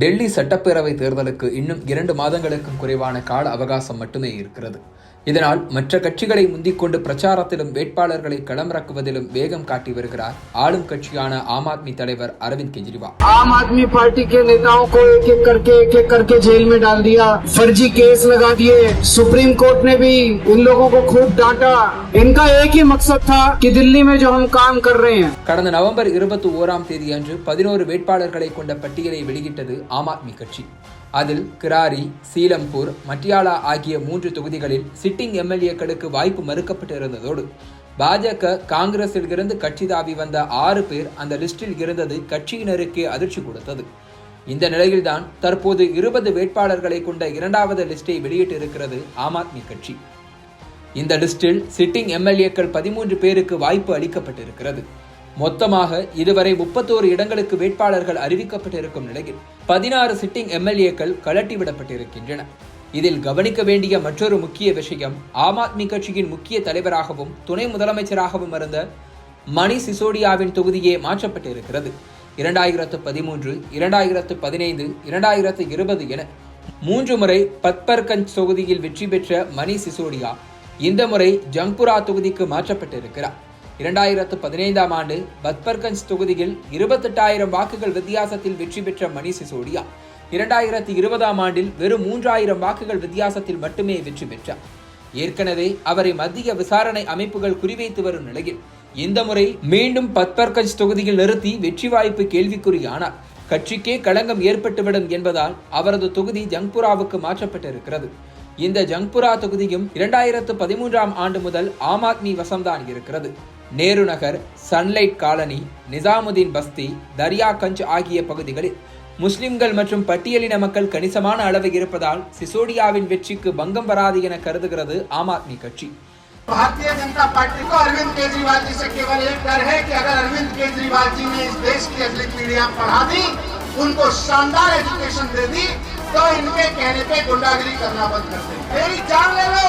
டெல்லி சட்டப்பேரவை தேர்தலுக்கு இன்னும் 2 மாதங்களுக்கும் குறைவான கால அவகாசம் மட்டுமே இருக்கிறது. இதனால் மற்ற கட்சிகளை முந்திக்கொண்டு பிரச்சாரத்திலும் வேட்பாளர்களை களமிறக்குவதிலும் வேகம் காட்டி வருகிறார் ஆளும் கட்சியான ஆம் ஆத்மி தலைவர் அரவிந்த் கெஜ்ரிவால். आम आदमी पार्टी के नेताओं को एक एक करके जेल में डाल दिया, फर्जी केस लगा दिए। सुप्रीम कोर्ट ने भी इन लोगों को खूब डांटा। इनका एक ही मकसद था कि दिल्ली में जो हम काम कर रहे हैं. கடந்த நவம்பர் 21ஆம் தேதி அன்று 11 வேட்பாளர்களை கொண்ட பட்டியலை வெளியிட்டது ஆம் ஆத்மி கட்சி. அதில் கிராரி, சீலம்பூர், மட்டியாலா ஆகிய 3 தொகுதிகளில் சிட்டிங் எம்எல்ஏக்களுக்கு வாய்ப்பு மறுக்கப்பட்டிருந்ததோடு பாஜக, காங்கிரஸில் இருந்து கட்சி தாவி வந்த 6 பேர் அந்த லிஸ்டில் இருந்தது கட்சியினருக்கே அதிர்ச்சி கொடுத்தது. இந்த நிலையில்தான் தற்போது 20 வேட்பாளர்களை கொண்ட 2வது லிஸ்டை வெளியிட்டிருக்கிறது ஆம் ஆத்மி கட்சி. இந்த லிஸ்டில் சிட்டிங் எம்எல்ஏக்கள் 13 பேருக்கு வாய்ப்பு அளிக்கப்பட்டிருக்கிறது. மொத்தமாக இதுவரை 31 இடங்களுக்கு வேட்பாளர்கள் அறிவிக்கப்பட்டிருக்கும் நிலையில் 16 சிட்டிங் எம்எல்ஏக்கள் கலட்டிவிடப்பட்டிருக்கின்றன. இதில் கவனிக்க வேண்டிய மற்றொரு முக்கிய விஷயம், ஆம் ஆத்மி கட்சியின் முக்கிய தலைவராகவும் துணை முதலமைச்சராகவும் இருந்த மணீஷ் சிசோடியாவின் தொகுதியே மாற்றப்பட்டிருக்கிறது. 2013, 2015, 2020 என 3 முறை பத்பர்கஞ்ச் தொகுதியில் வெற்றி பெற்ற மணீஷ் சிசோடியா இந்த முறை ஜங்புரா தொகுதிக்கு மாற்றப்பட்டிருக்கிறார். 2015ஆம் ஆண்டு பத்பர்கஞ்ச் தொகுதியில் 28,000 வாக்குகள் வித்தியாசத்தில் வெற்றி பெற்ற மணீஷ் சிசோடியா 2020ஆம் ஆண்டில் வெறும் 3,000 வாக்குகள் வித்தியாசத்தில் மட்டுமே வெற்றி பெற்றார். ஏற்கனவே அவரை மத்திய விசாரணை அமைப்புகள் குறிவைத்து வரும் நிலையில் இந்த முறை மீண்டும் பத்பர்கஞ்ச் தொகுதியில் நிறுத்தி வெற்றி வாய்ப்பு கேள்விக்குறியானார். கட்சிக்கே களங்கம் ஏற்பட்டுவிடும் என்பதால் அவரது தொகுதி ஜங்புராவுக்கு மாற்றப்பட்டிருக்கிறது. இந்த ஜங்புரா தொகுதியும் 2013ஆம் ஆண்டு முதல் ஆம் ஆத்மி வசம்தான் இருக்கிறது. நேரு நகர், சன்லைட் காலனி, நிசாமுதீன் பஸ்தி, தரியாகஞ்ச் ஆகிய பகுதிகளில் முஸ்லிம்கள் மற்றும் பட்டியலின மக்கள் கணிசமான அளவு இருப்பதால் சிசோடியாவின் வெற்றிக்கு பங்கம் வராது என கருதுகிறது ஆம் ஆத்மி கட்சி. भारतीय जनता पार्टी को अरविंद केजरीवाल जी से केवल एक डर है कि अगर अरविंद केजरीवाल जी ने इस देश की अगली पीढ़ियां पढ़ा दी, उनको शानदार एजुकेशन दे दी, तो इनके कहने पे गुंडागिरी करना बंद कर दे। मेरी जान ले लो,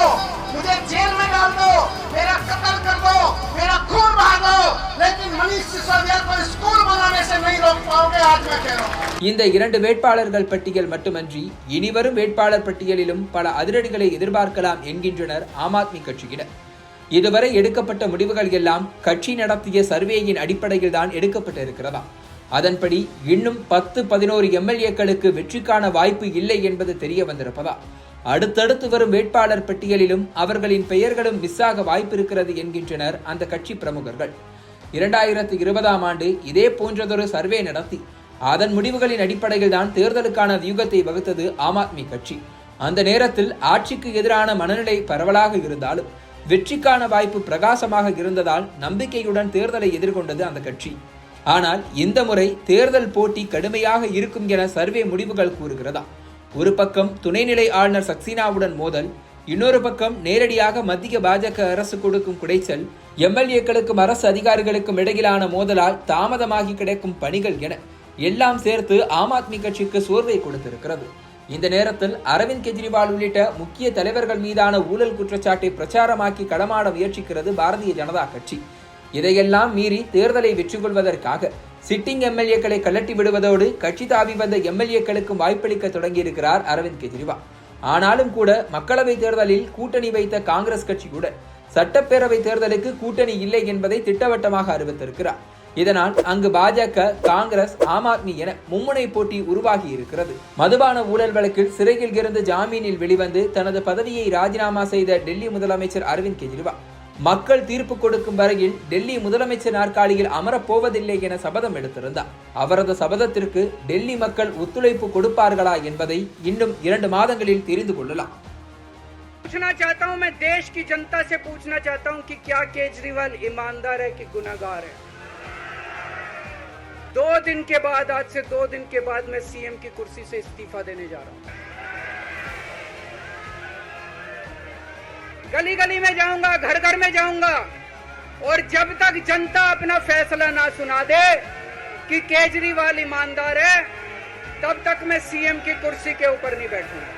मुझे जेल में डाल दो, मेरा कत्ल कर दो, मेरा खून बहा दो, लेकिन मनीष सिसोदिया को स्कूल बनाने से नहीं रोक पाओगे, आज मैं कह रहा हूं. இந்த 2 வேட்பாளர்கள் பட்டியல் மட்டுமன்றி இனிவரும் வேட்பாளர் பட்டியலிலும் பல அதிரடிகளை எதிர்பார்க்கலாம் என்கின்றனர் ஆம் ஆத்மி கட்சியினர். இதுவரை எடுக்கப்பட்ட முடிவுகள் எல்லாம் கட்சி நடத்திய சர்வேயின் அடிப்படையில் தான் எடுக்கப்பட்டிருக்கிறதா? அதன்படி இன்னும் 10-11 எம்எல்ஏக்களுக்கு வெற்றிக்கான வாய்ப்பு இல்லை என்பது தெரிய வந்திருப்பதா? அடுத்தடுத்து வரும் வேட்பாளர் பட்டியலிலும் அவர்களின் பெயர்களும் மிஸ் ஆக வாய்ப்பு இருக்கிறது என்கின்றனர் அந்த கட்சி பிரமுகர்கள். 2020ஆம் ஆண்டு இதே போன்றதொரு சர்வே நடத்தி அதன் முடிவுகளின் அடிப்படையில் தான் தேர்தலுக்கான வியூகத்தை வகுத்தது ஆம் ஆத்மி கட்சி. அந்த நேரத்தில் ஆட்சிக்கு எதிரான மனநிலை பரவலாக இருந்தாலும் வெற்றிக்கான வாய்ப்பு பிரகாசமாக இருந்ததால் நம்பிக்கையுடன் தேர்தலை எதிர்கொண்டது அந்த கட்சி. ஆனால் இந்த முறை தேர்தல் போட்டி கடுமையாக இருக்கும் என சர்வே முடிவுகள் கூறுகிறதா? ஒரு பக்கம் துணைநிலை ஆளுநர் சக்சீனாவுடன் மோதல், இன்னொரு பக்கம் நேரடியாக மத்திய பாஜக அரசு கொடுக்கும் குடைச்சல், எம்எல்ஏக்களுக்கும் அரசு அதிகாரிகளுக்கும் இடையிலான மோதலால் தாமதமாகி கிடைக்கும் பணிகள் என எல்லாம் சேர்த்து ஆம் ஆத்மி கட்சிக்கு சோர்வை கொடுத்திருக்கிறது. இந்த நேரத்தில் அரவிந்த் கெஜ்ரிவால் உள்ளிட்ட முக்கிய தலைவர்கள் மீதான ஊழல் குற்றச்சாட்டை பிரச்சாரமாக்கி களமாட முயற்சிக்கிறது பாரதிய ஜனதா கட்சி. இதையெல்லாம் மீறி தேர்தலை வெற்றி கொள்வதற்காக சிட்டிங் எம்எல்ஏக்களை கலட்டி விடுவதோடு கட்சி தாவி வந்த எம்எல்ஏக்களுக்கும் வாய்ப்பளிக்க தொடங்கியிருக்கிறார் அரவிந்த் கெஜ்ரிவால். ஆனாலும் கூட மக்களவை தேர்தலில் கூட்டணி வைத்த காங்கிரஸ் கட்சியுடன் சட்டப்பேரவை தேர்தலுக்கு கூட்டணி இல்லை என்பதை திட்டவட்டமாக அறிவித்திருக்கிறார். இதனால் அங்கு பாஜக, காங்கிரஸ், ஆம் ஆத்மி என மும்முனை போட்டி உருவாகி இருக்கிறது. மதுபான ஊழல் வழக்கில் சிறையில் இருந்து ஜாமீனில் வெளிவந்து தனது பதவியை ராஜினாமா செய்த டெல்லி முதலமைச்சர் அரவிந்த் கெஜ்ரிவால் மக்கள் தீர்ப்பு கொடுக்கும் வரையில் டெல்லி முதலமைச்சர் நாற்காலியில் அமரப்போவதில்லை என சபதம் எடுத்திருந்தார். அவரது சபதத்திற்கு டெல்லி மக்கள் ஒத்துழைப்பு கொடுப்பார்களா என்பதை இன்னும் 2 மாதங்களில் தெரிந்து கொள்ளலாம். पूछना चाहता हूं, मैं देश की जनता से पूछना चाहता हूं कि क्या केजरीवाल ईमानदार है कि गुनहगार है? 2 दिन के बाद, आज से 2 दिन के बाद मैं सीएम की कुर्सी से इस्तीफा देने जा रहा हूं. गली गली में जाऊंगा, घर घर में जाऊंगा, और जब तक जनता अपना फैसला ना सुना दे कि केजरीवाल ईमानदार है, तब तक मैं सीएम की कुर्सी के ऊपर नहीं बैठूंगा.